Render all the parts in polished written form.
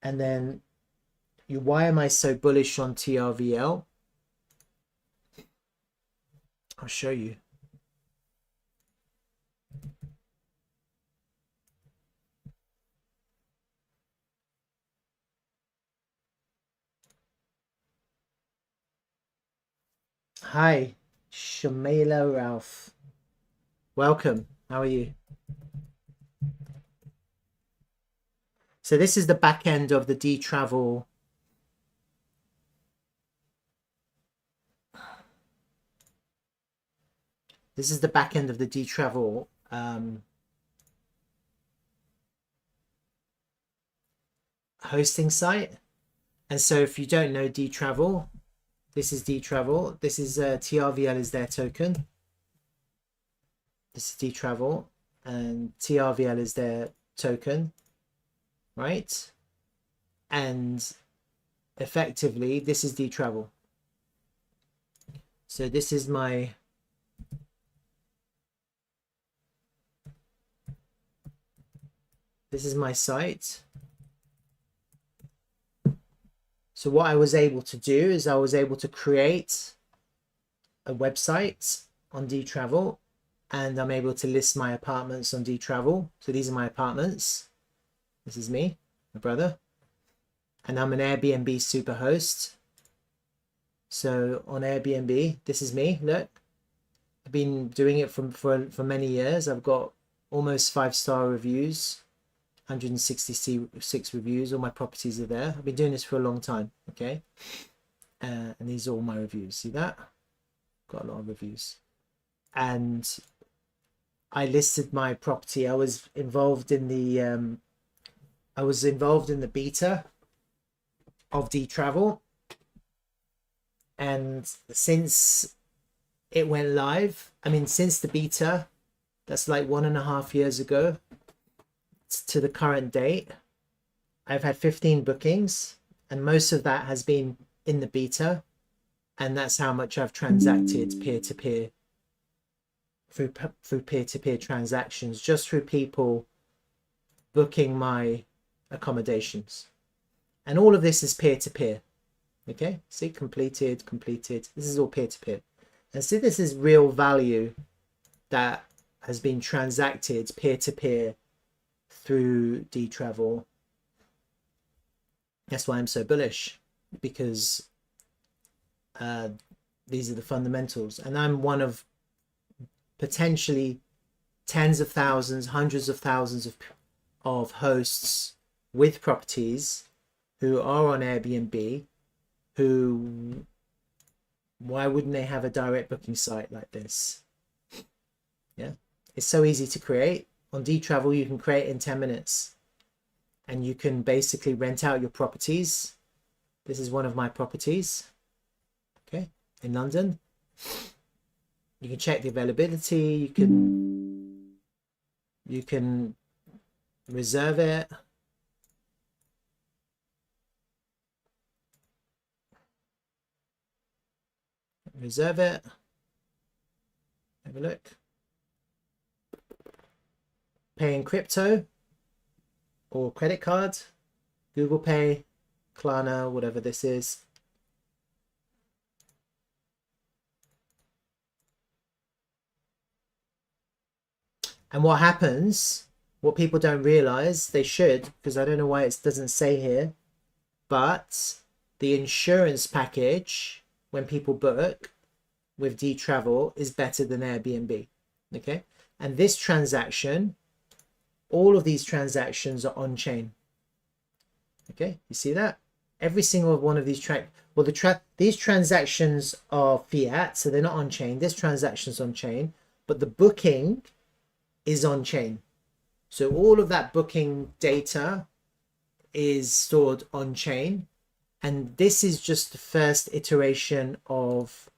And then why am I so bullish on TRVL? I'll show you. Hi, Shamila Ralph. Welcome. How are you? So this is the back end of the Dtravel. This is the back end of the Dtravel hosting site. And so if you don't know Dtravel, this is Dtravel. This is TRVL is their token. This is Dtravel, and TRVL is their token, right? And effectively, this is Dtravel. So this is my site. So what I was able to do is I was able to create a website on Dtravel, and I'm able to list my apartments on Dtravel. So these are my apartments. This is me, my brother, and I'm an Airbnb superhost. So on Airbnb, this is me. Look, I've been doing it for many years. I've got almost 5-star reviews, 166 reviews. All my properties are there. I've been doing this for a long time. Okay, and these are all my reviews. See that? Got a lot of reviews. And I listed my property. I was involved in the beta of Dtravel, and since it went live, I mean, since the beta, that's like 1.5 years ago to the current date, I've had 15 bookings, and most of that has been in the beta, and that's how much I've transacted peer-to-peer through peer-to-peer transactions, just through people booking my accommodations. And all of this is peer-to-peer. Okay, see, completed. This is all peer-to-peer. And see, this is real value that has been transacted peer-to-peer through Dtravel. That's why I'm so bullish, because these are the fundamentals, and I'm one of potentially tens of thousands, hundreds of thousands of hosts with properties who are on Airbnb, who, why wouldn't they have a direct booking site like this? Yeah, it's so easy to create. On Dtravel, you can create in 10 minutes, and you can basically rent out your properties. This is one of my properties, okay, in London. You can check the availability. You can reserve it. Reserve it. Have a look. Pay in crypto or credit card, Google Pay, Klarna, whatever this is. And what happens, what people don't realize, they should, because I don't know why it doesn't say here, but the insurance package when people book with Dtravel is better than Airbnb. Okay, and this transaction, all of these transactions are on chain. Okay, you see that? Every single one of these these transactions are fiat, so they're not on chain. This transaction's on chain, but the booking is on chain. So all of that booking data is stored on chain, and this is just the first iteration of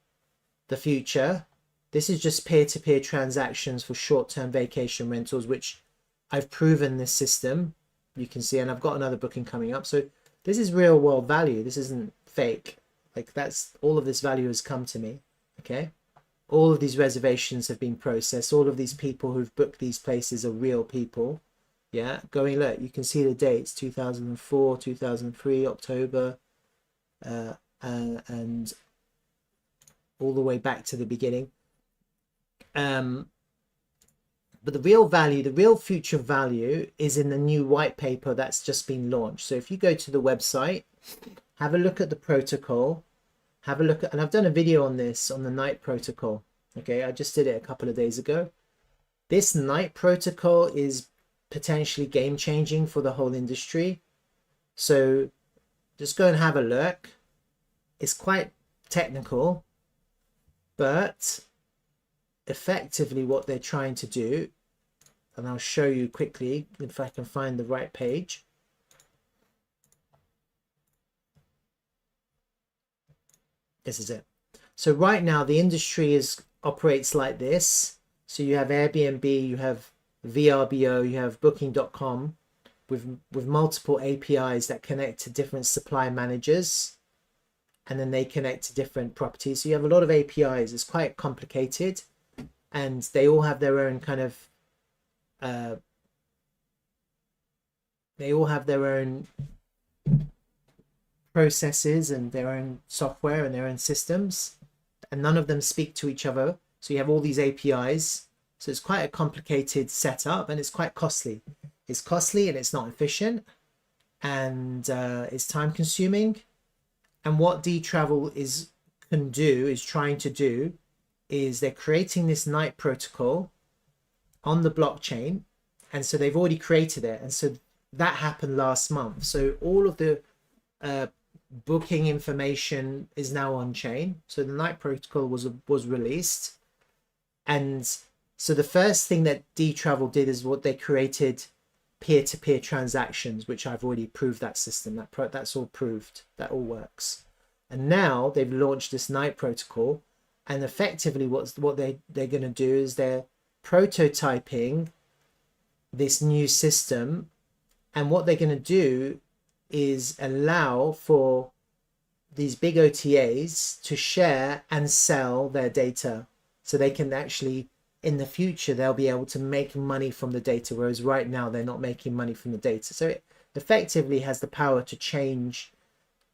the future. This is just peer-to-peer transactions for short-term vacation rentals, which I've proven this system, you can see, and I've got another booking coming up. So this is real world value. This isn't fake. Like, that's all of this value has come to me. Okay, all of these reservations have been processed. All of these people who've booked these places are real people. Yeah, going, look, you can see the dates, 2004, 2003, October, and all the way back to the beginning. But the real value, the real future value is in the new white paper that's just been launched. So if you go to the website, have a look at the protocol, have a look at, and I've done a video on this, on the Nite Protocol. Okay, I just did it a couple of days ago. This Nite Protocol is potentially game changing for the whole industry. So just go and have a look. It's quite technical, but effectively what they're trying to do, and I'll show you quickly if I can find the right page. This is it. So right now the industry operates like this. So you have Airbnb, you have VRBO, you have booking.com with multiple APIs that connect to different supply managers, and then they connect to different properties. So you have a lot of APIs. It's quite complicated, and they all have their own kind of they all have their own processes and their own software and their own systems, and none of them speak to each other. So you have all these APIs. So it's quite a complicated setup, and it's quite costly. It's costly and it's not efficient, and it's time consuming. And what Dtravel is trying to do is they're creating this Nite protocol on the blockchain, and so they've already created it, and so that happened last month. So all of the booking information is now on chain. So the Nite protocol was released, and so the first thing that Dtravel did is what they created peer-to-peer transactions, which I've already proved that system. That's all proved. That all works. And now they've launched this Nite protocol, and effectively what they're going to do is they're prototyping this new system, and what they're going to do is allow for these big OTAs to share and sell their data, so they can actually, in the future, they'll be able to make money from the data, whereas right now they're not making money from the data. So it effectively has the power to change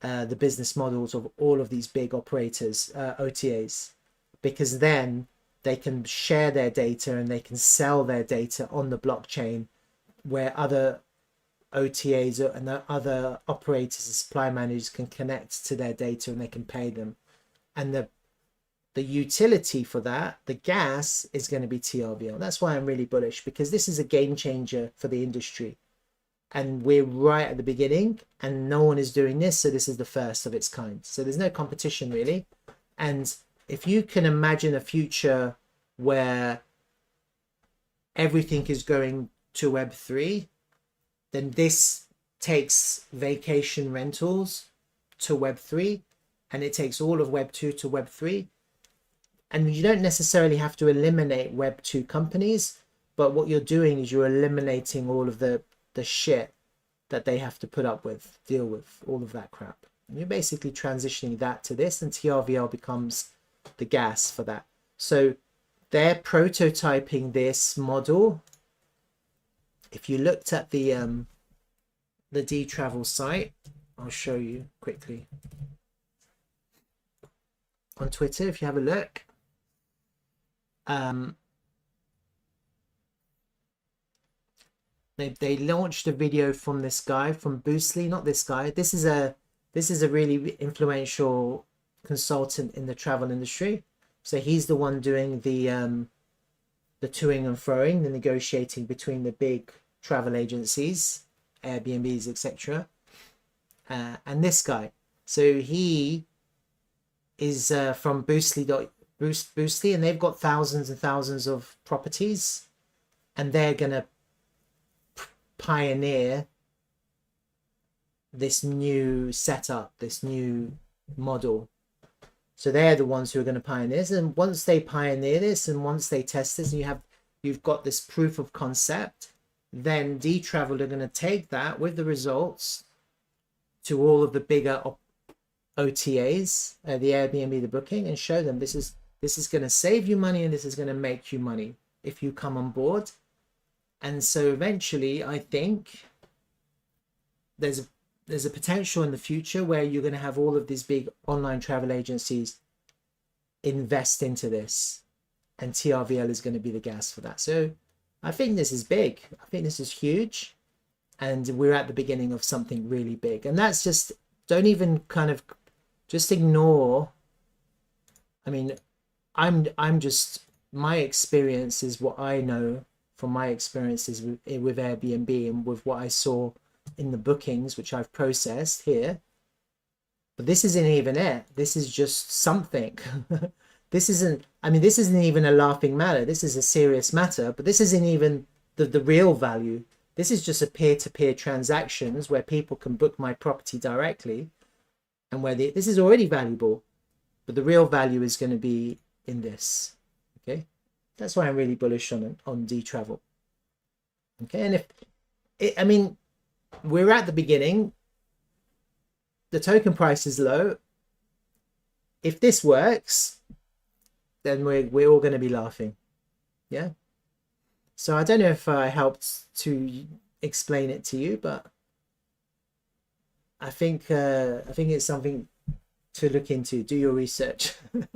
the business models of all of these big operators, OTAs, because then they can share their data and they can sell their data on the blockchain, where other OTAs and the other operators and supply managers can connect to their data and they can pay them. And the utility for that, the gas, is going to be TRVL. That's why I'm really bullish, because this is a game changer for the industry. And we're right at the beginning, and no one is doing this. So this is the first of its kind. So there's no competition really. And if you can imagine a future where everything is going to Web3, then this takes vacation rentals to Web3, and it takes all of Web2 to Web3. And you don't necessarily have to eliminate Web2 companies, but what you're doing is you're eliminating all of the shit that they have to put up with, deal with, all of that crap. And you're basically transitioning that to this, and TRVL becomes the gas for that. So they're prototyping this model. If you looked at the Dtravel site, I'll show you quickly. On Twitter, if you have a look, they launched a video from this guy, from Boostly, not this guy. This is a really influential consultant in the travel industry. So he's the one doing the toing and froing, the negotiating between the big travel agencies, Airbnbs, etc. And this guy. So he is from Boostly, and they've got thousands and thousands of properties, and they're gonna pioneer this new setup, this new model. So they're the ones who are going to pioneer this, and once they pioneer this and once they test this, and you've got this proof of concept, then Dtravel are going to take that with the results to all of the bigger OTAs, the Airbnb, the booking, and show them this is going to save you money, and this is going to make you money if you come on board. And so eventually, I think there's a potential in the future where you're going to have all of these big online travel agencies invest into this, and TRVL is going to be the gas for that. So I think this is big. I think this is huge, and we're at the beginning of something really big. And that's just, don't even kind of just ignore. I mean, I'm just, my experience is what I know from my experiences with Airbnb and with what I saw in the bookings, which I've processed here. But this isn't even it. This is just something. This isn't, I mean, this isn't even a laughing matter. This is a serious matter, but this isn't even the real value. This is just a peer-to-peer transactions where people can book my property directly, and where this is already valuable, but the real value is going to be in this. Okay, that's why I'm really bullish on Dtravel. Okay, and if it, I mean, we're at the beginning. The token price is low. If this works, then we're all going to be laughing. Yeah. So I don't know if I helped to explain it to you, but I think it's something to look into. Do your research.